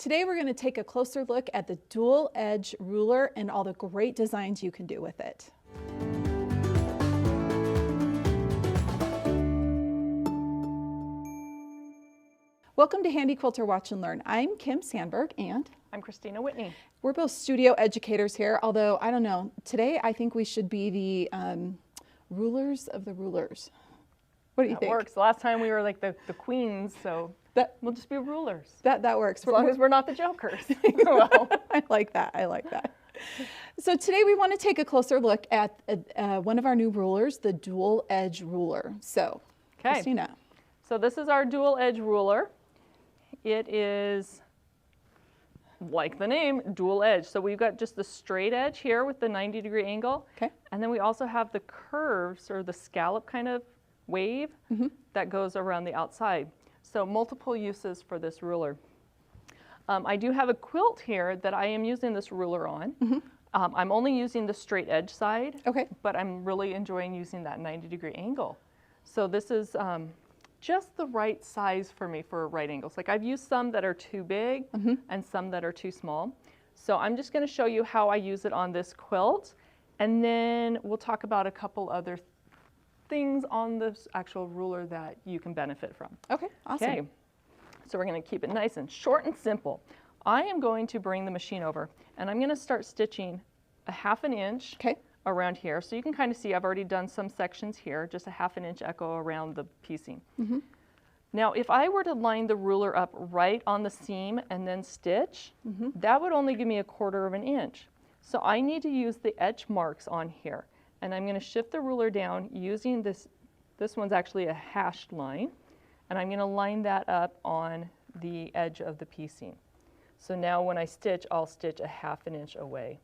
today we're going to take a closer look at the dual edge ruler and all the great designs you can do with it. Welcome to Handi Quilter Watch and Learn. I'm Kim Sandberg and I'm Christina Whitney. We're both studio educators here, although I don't know, today I think we should be the rulers of the rulers. What do you think? That works. Last time we were like the queens, so we'll just be rulers. That works. As long as we're not the jokers. Well, I like that. I like that. So today we want to take a closer look at one of our new rulers, the dual edge ruler. So, Christina. So this is our dual edge ruler. It is, like the name, dual edge. So we've got just the straight edge here with the 90-degree angle. Okay. And then we also have the curves or the scallop kind of wave that goes around the outside. So multiple uses for this ruler. I do have a quilt here that I am using this ruler on. I'm only using the straight edge side, but I'm really enjoying using that 90-degree angle. So this is just the right size for me for right angles. Like I've used some that are too big and some that are too small. So I'm just going to show you how I use it on this quilt, and then we'll talk about a couple other things on this actual ruler that you can benefit from. Okay, awesome. Okay, so we're going to keep it nice and short and simple. I am going to bring the machine over and I'm going to start stitching a 1/2 inch around here. So you can kind of see I've already done some sections here, just a 1/2 inch echo around the piecing. Now if I were to line the ruler up right on the seam and then stitch, that would only give me a 1/4 inch. So I need to use the etch marks on here. And I'm going to shift the ruler down using this one's actually a hashed line, and I'm going to line that up on the edge of the piecing. So now when I stitch, I'll stitch a 1/2 inch away.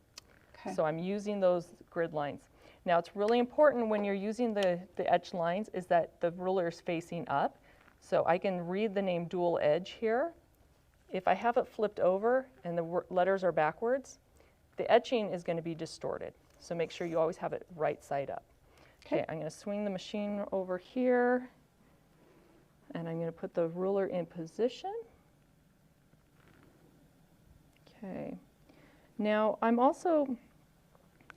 So I'm using those grid lines. Now it's really important when you're using the etch lines is that the ruler is facing up. So I can read the name dual edge here. If I have it flipped over and the letters are backwards, the etching is going to be distorted. So make sure you always have it right side up. Okay, I'm going to swing the machine over here and I'm going to put the ruler in position. Okay, now I'm also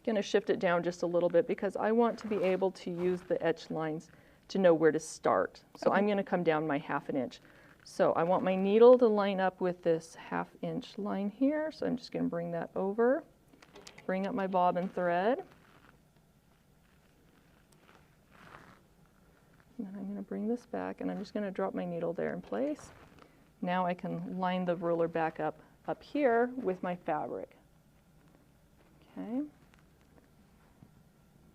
going to shift it down just a little bit because I want to be able to use the etch lines to know where to start. So I'm going to come down my 1/2 inch. So I want my needle to line up with this 1/2 inch line here. So I'm just going to bring that over, bring up my bobbin thread. And then I'm going to bring this back and I'm just going to drop my needle there in place. Now I can line the ruler back up here with my fabric. Okay.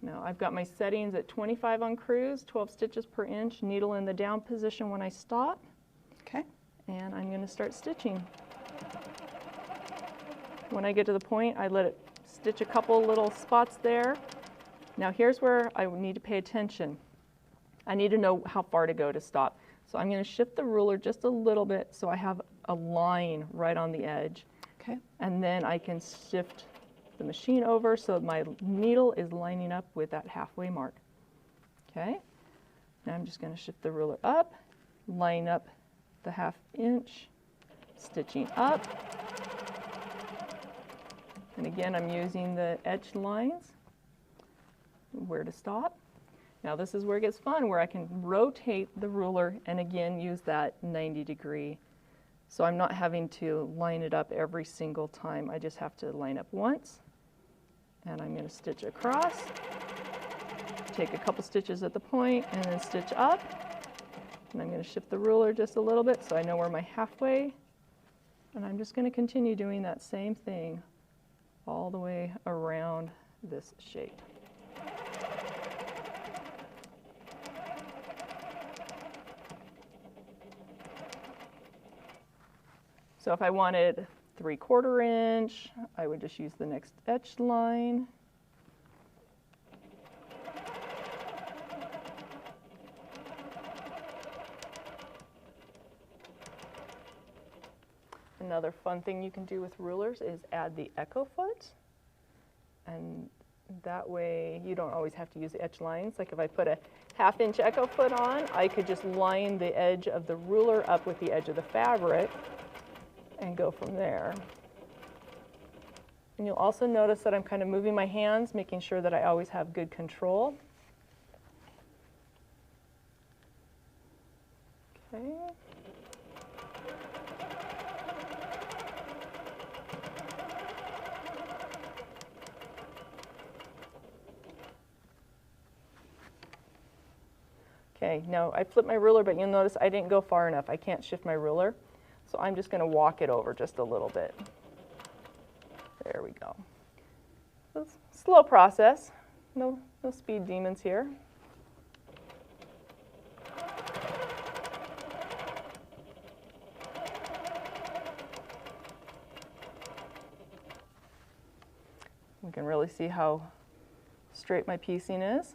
Now I've got my settings at 25 on cruise, 12 stitches per inch, needle in the down position when I stop. Okay. And I'm going to start stitching. When I get to the point, I let it stitch a couple little spots there. Now here's where I need to pay attention. I need to know how far to go to stop. So I'm going to shift the ruler just a little bit so I have a line right on the edge. Okay. And then I can shift the machine over so my needle is lining up with that halfway mark. Okay. Now I'm just going to shift the ruler up, line up the 1/2 inch, stitching up. And again, I'm using the etch lines, where to stop. Now this is where it gets fun, where I can rotate the ruler and again use that 90-degree. So I'm not having to line it up every single time. I just have to line up once. And I'm going to stitch across, take a couple stitches at the point, and then stitch up. And I'm going to shift the ruler just a little bit so I know where my halfway. And I'm just going to continue doing that same thing all the way around this shape. So if I wanted 3/4 inch, I would just use the next etch line. Another fun thing you can do with rulers is add the echo foot, and that way you don't always have to use the etch lines. Like if I put a 1/2 inch echo foot on, I could just line the edge of the ruler up with the edge of the fabric, and go from there. And you'll also notice that I'm kind of moving my hands, making sure that I always have good control. Okay. Okay, now I flipped my ruler, but you'll notice I didn't go far enough. I can't shift my ruler, so I'm just going to walk it over just a little bit. There we go. It's a slow process. No speed demons here. We can really see how straight my piecing is.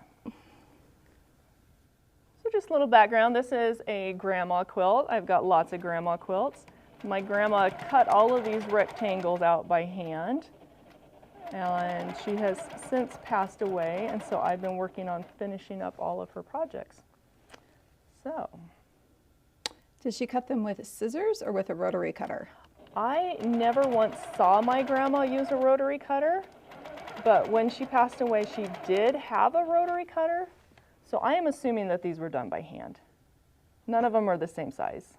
So just a little background. This is a grandma quilt. I've got lots of grandma quilts. My grandma cut all of these rectangles out by hand, and she has since passed away, and so I've been working on finishing up all of her projects. So. Did she cut them with scissors or with a rotary cutter? I never once saw my grandma use a rotary cutter, but when she passed away, she did have a rotary cutter, so I am assuming that these were done by hand. None of them are the same size.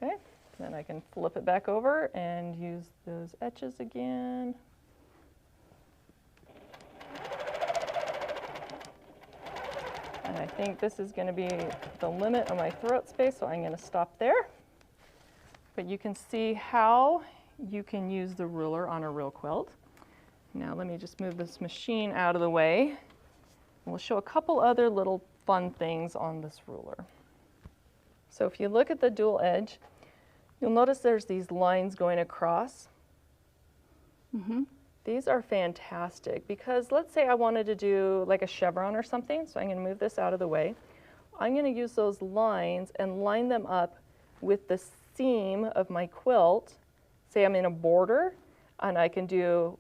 Okay, then I can flip it back over and use those edges again. And I think this is going to be the limit of my throat space, so I'm going to stop there. But you can see how you can use the ruler on a real quilt. Now let me just move this machine out of the way. We'll show a couple other little fun things on this ruler. So if you look at the dual edge, you'll notice there's these lines going across. Mm-hmm. These are fantastic because let's say I wanted to do like a chevron or something, so I'm going to move this out of the way. I'm going to use those lines and line them up with the seam of my quilt. Say I'm in a border and I can do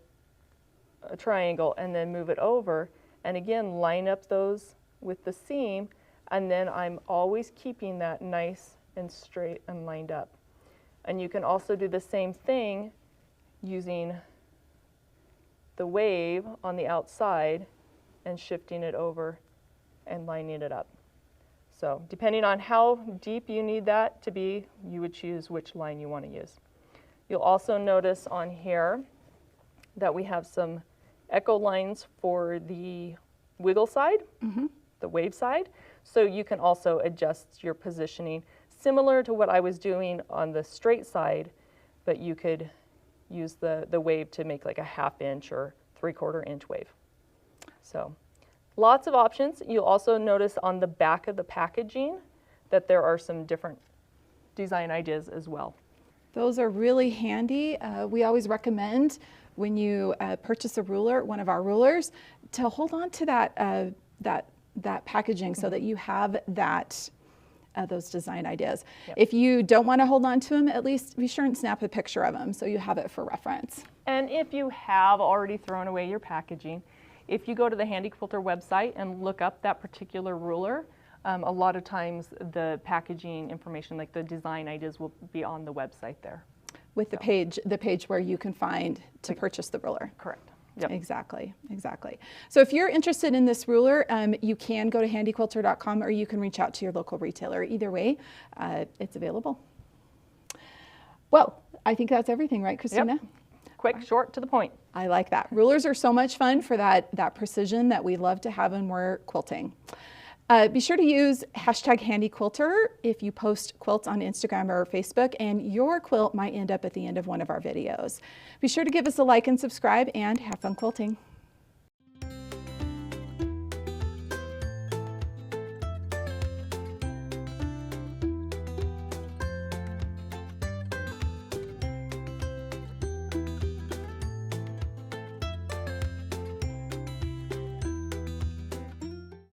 a triangle and then move it over, and again line up those with the seam, and then I'm always keeping that nice and straight and lined up. And you can also do the same thing using the wave on the outside and shifting it over and lining it up. So depending on how deep you need that to be, you would choose which line you want to use. You'll also notice on here that we have some echo lines for the wiggle side, Mm-hmm. the wave side, so you can also adjust your positioning similar to what I was doing on the straight side, but you could use the wave to make like a 1/2 inch or 3/4 inch wave. So lots of options. You'll also notice on the back of the packaging that there are some different design ideas as well. Those are really handy. We always recommend when you purchase a ruler, one of our rulers, to hold on to that packaging so that you have that those design ideas. Yep. If you don't want to hold on to them, at least be sure and snap a picture of them so you have it for reference. And if you have already thrown away your packaging, if you go to the Handi Quilter website and look up that particular ruler, a lot of times the packaging information, like the design ideas, will be on the website there. With the page where you can find to purchase the ruler. Correct. Yep. Exactly, exactly. So if you're interested in this ruler, you can go to handiquilter.com or you can reach out to your local retailer. Either way, it's available. Well, I think that's everything, right, Christina? Yep. Quick, short, to the point. I like that. Rulers are so much fun for that precision that we love to have when we're quilting. Be sure to use #HandiQuilter if you post quilts on Instagram or Facebook, and your quilt might end up at the end of one of our videos. Be sure to give us a like and subscribe, and have fun quilting.